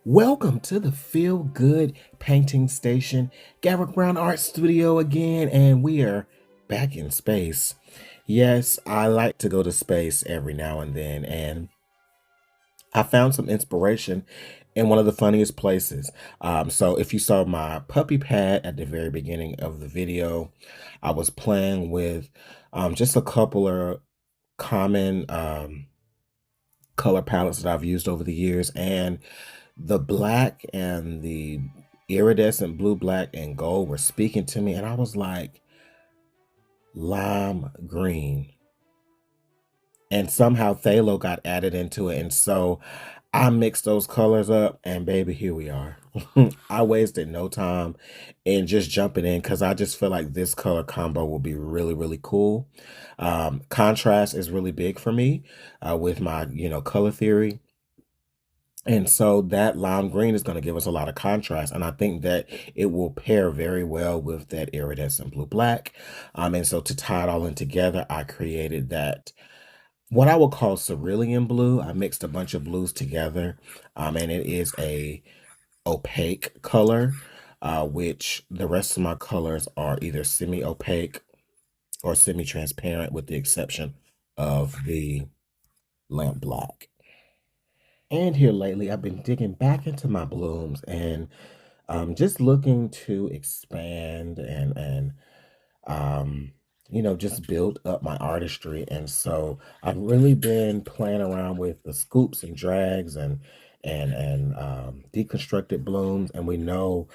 Welcome to the Feel Good Painting Station, Garrick Brown Art Studio again, and we are back in space. Yes, I like to go to space every now and then, and I found some inspiration in one of the funniest places. So if you saw my puppy pad at the very beginning of the video, I was playing with just a couple of common color palettes that I've used over the years, and the black and the iridescent blue, black, and gold were speaking to me, and I was like, lime green. And somehow phthalo got added into it. And so I mixed those colors up, and baby, here we are. I wasted no time in just jumping in because I just feel like this color combo will be really, really cool. Contrast is really big for me with my, color theory. And so that lime green is going to give us a lot of contrast. And I think that it will pair very well with that iridescent blue black. And so to tie it all in together, I created that what I would call cerulean blue. I mixed a bunch of blues together. And it is a opaque color, which the rest of my colors are either semi-opaque or semi-transparent, with the exception of the lamp black. And here lately, I've been digging back into my blooms and just looking to expand and just build up my artistry. And so I've really been playing around with the scoops and drags and deconstructed blooms. And we know,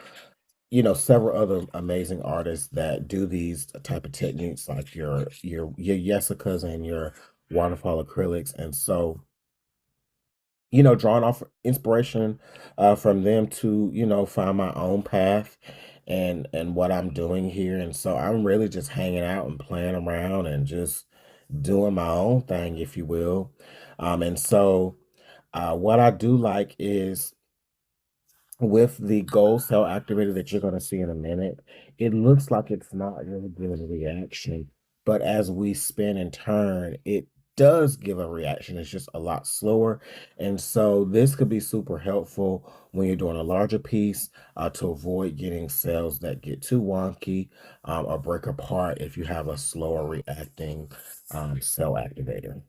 several other amazing artists that do these type of techniques, like your Yesicas and your waterfall acrylics. And so drawing off inspiration from them to, find my own path and what I'm doing here. And so I'm really just hanging out and playing around and just doing my own thing, if you will. And so what I do like is with the gold cell activator that you're going to see in a minute, it looks like it's not really giving a reaction. But as we spin and turn, it does give a reaction. It's just a lot slower. And so this could be super helpful when you're doing a larger piece to avoid getting cells that get too wonky or break apart if you have a slower reacting cell activator.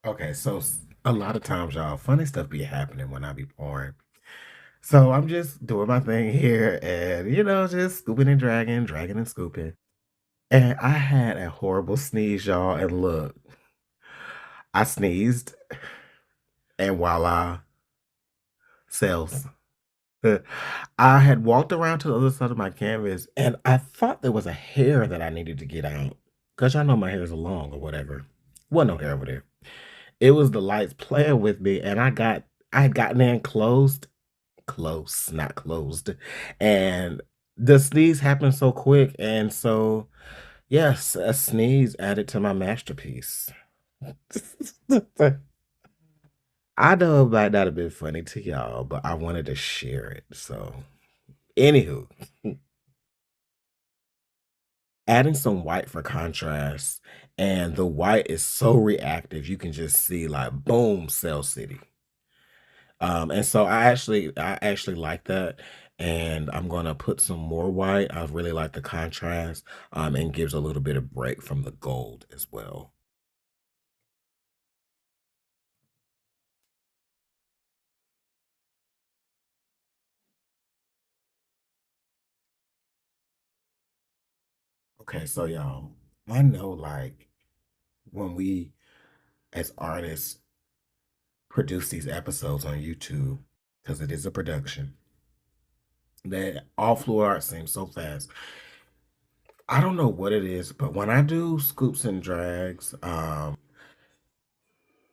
Okay, so a lot of times, y'all, funny stuff be happening when I be pouring. So I'm just doing my thing here and, just scooping and dragging, dragging and scooping. And I had a horrible sneeze, y'all. And look, I sneezed and voila, cells. I had walked around to the other side of my canvas and I thought there was a hair that I needed to get out. Because y'all know my hair is long or whatever. Wasn't no hair over there. It was the lights playing with me, and I had gotten in close, not closed. And the sneeze happened so quick. And so, yes, a sneeze added to my masterpiece. I know it might not have been funny to y'all, but I wanted to share it. So, anywho, adding some white for contrast, and the white is so reactive, you can just see like boom, Cell City. And so I actually like that. and I'm gonna put some more white. I really like the contrast, and gives a little bit of break from the gold as well. Okay, so y'all, I know like when we as artists produce these episodes on YouTube, because it is a production, that all fluid art seems so fast. I don't know what it is, but when I do scoops and drags,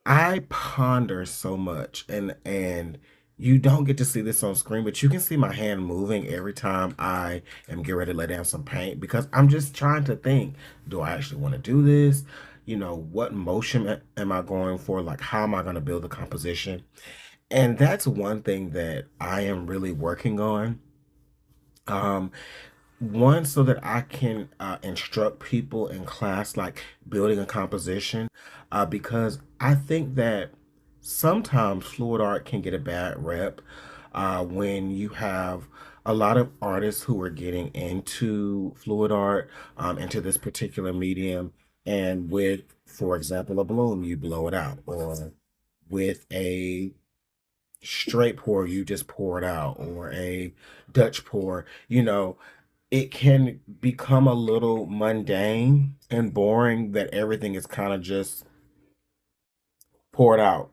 I ponder so much, and you don't get to see this on screen, but you can see my hand moving every time I am getting ready to lay down some paint because I'm just trying to think, do I actually want to do this? What motion am I going for? Like, how am I going to build the composition? And that's one thing that I am really working on. Um, One, so that I can instruct people in class, like building a composition, because I think that sometimes fluid art can get a bad rep when you have a lot of artists who are getting into fluid art, into this particular medium, and with, for example, a bloom, you blow it out, or with a straight pour, you just pour it out, or a Dutch pour, it can become a little mundane and boring that everything is kind of just pour it out,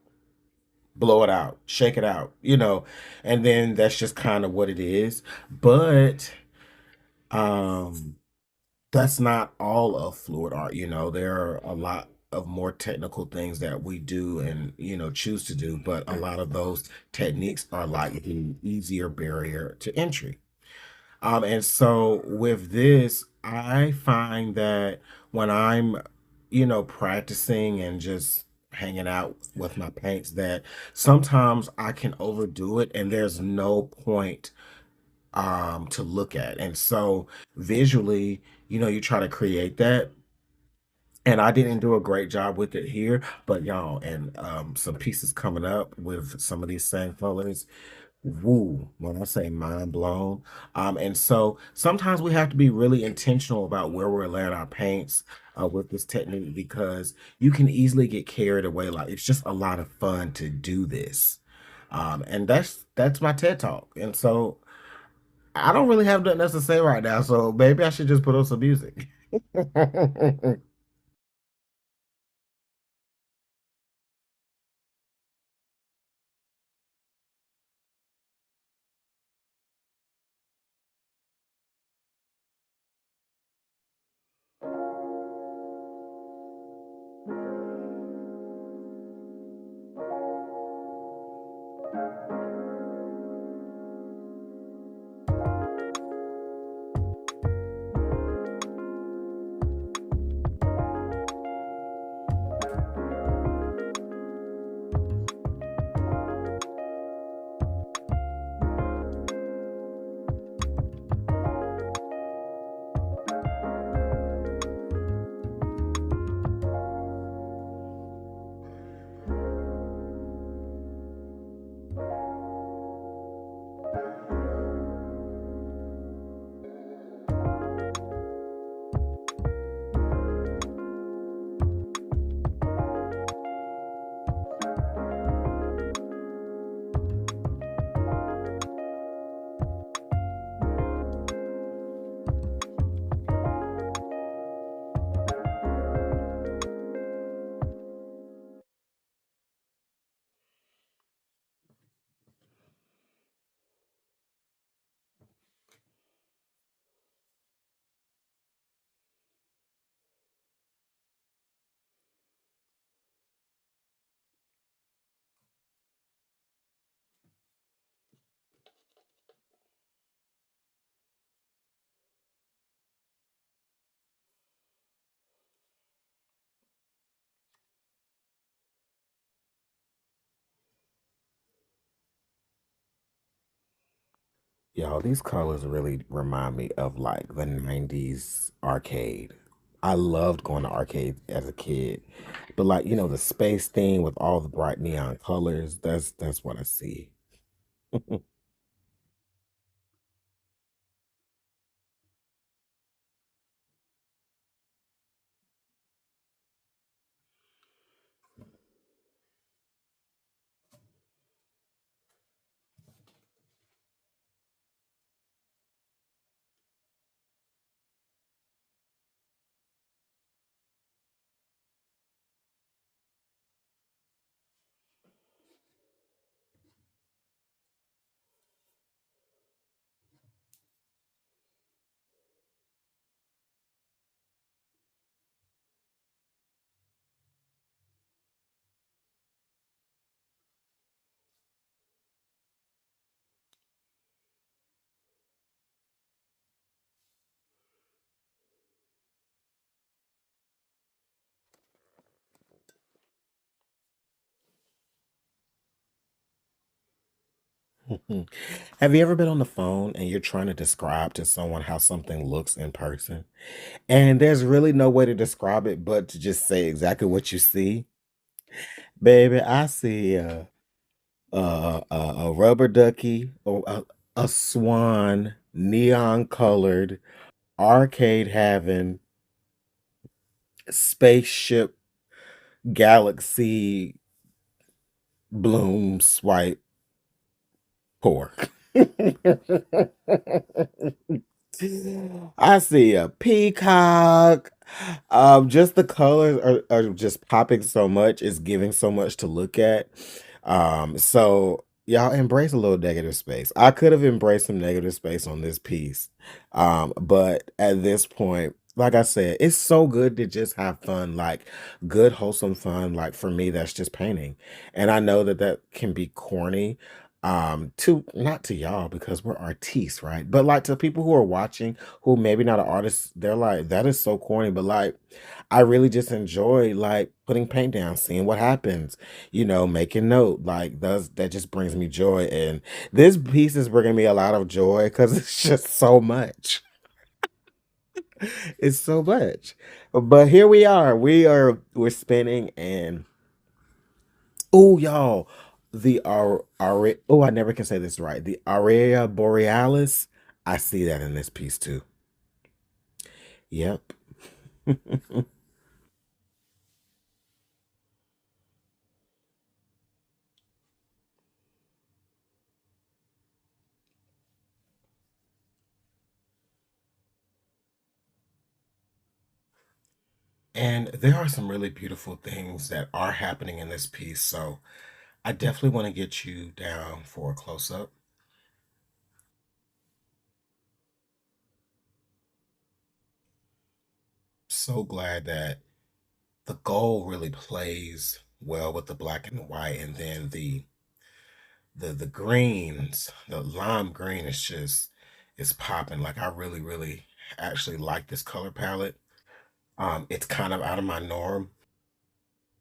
blow it out, shake it out, and then that's just kind of what it is. But um that's not all of fluid art, there are a lot of more technical things that we do and choose to do, but a lot of those techniques are like the easier barrier to entry. And so with this, I find that when I'm, practicing and just hanging out with my paints, that sometimes I can overdo it and there's no point to look at. And so visually, you try to create that. And I didn't do a great job with it here, but y'all, and some pieces coming up with some of these same colors. Woo, when I say mind blown. And so sometimes we have to be really intentional about where we're laying our paints with this technique because you can easily get carried away. Like it's just a lot of fun to do this. And that's my TED talk. And so I don't really have nothing else to say right now. So maybe I should just put on some music. Y'all, these colors really remind me of like the 90s arcade. I loved going to arcades as a kid. But like, the space theme with all the bright neon colors, that's what I see. Have you ever been on the phone and you're trying to describe to someone how something looks in person? And there's really no way to describe it but to just say exactly what you see? Baby, I see a rubber ducky or a swan, neon colored, arcade having, spaceship galaxy bloom swipe pork. I see a peacock. Just the colors are just popping so much. It's giving so much to look at. So y'all embrace a little negative space. I could have embraced some negative space on this piece. But at this point, like I said, it's so good to just have fun, like good, wholesome fun. Like for me, that's just painting. And I know that that can be corny, to not to y'all because we're artists, right? But like to people who are watching who maybe not an artist, they're like that is so corny, but like I really just enjoy like putting paint down, seeing what happens, making note. Like does that just brings me joy, and this piece is bringing me a lot of joy because it's just so much. It's so much. But here we are, we're spinning, and oh, y'all, oh, I never can say this right. The Aurora Borealis, I see that in this piece too. Yep. And there are some really beautiful things that are happening in this piece. So I definitely want to get you down for a close up. So glad that the gold really plays well with the black and white, and then the greens, the lime green is just is popping. Like I really, really actually like this color palette. It's kind of out of my norm,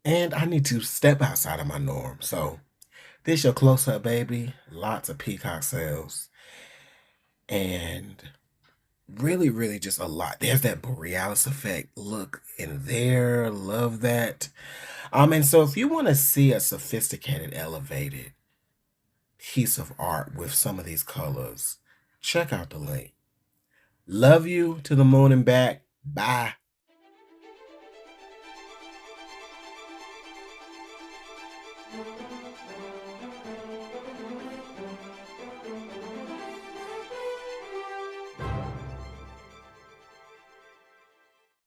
and I need to step outside of my norm. So this your close up, baby. Lots of peacock sales, and really, really just a lot. There's that Borealis effect. Look in there. Love that. And so if you want to see a sophisticated, elevated piece of art with some of these colors, check out the link. Love you to the moon and back. Bye.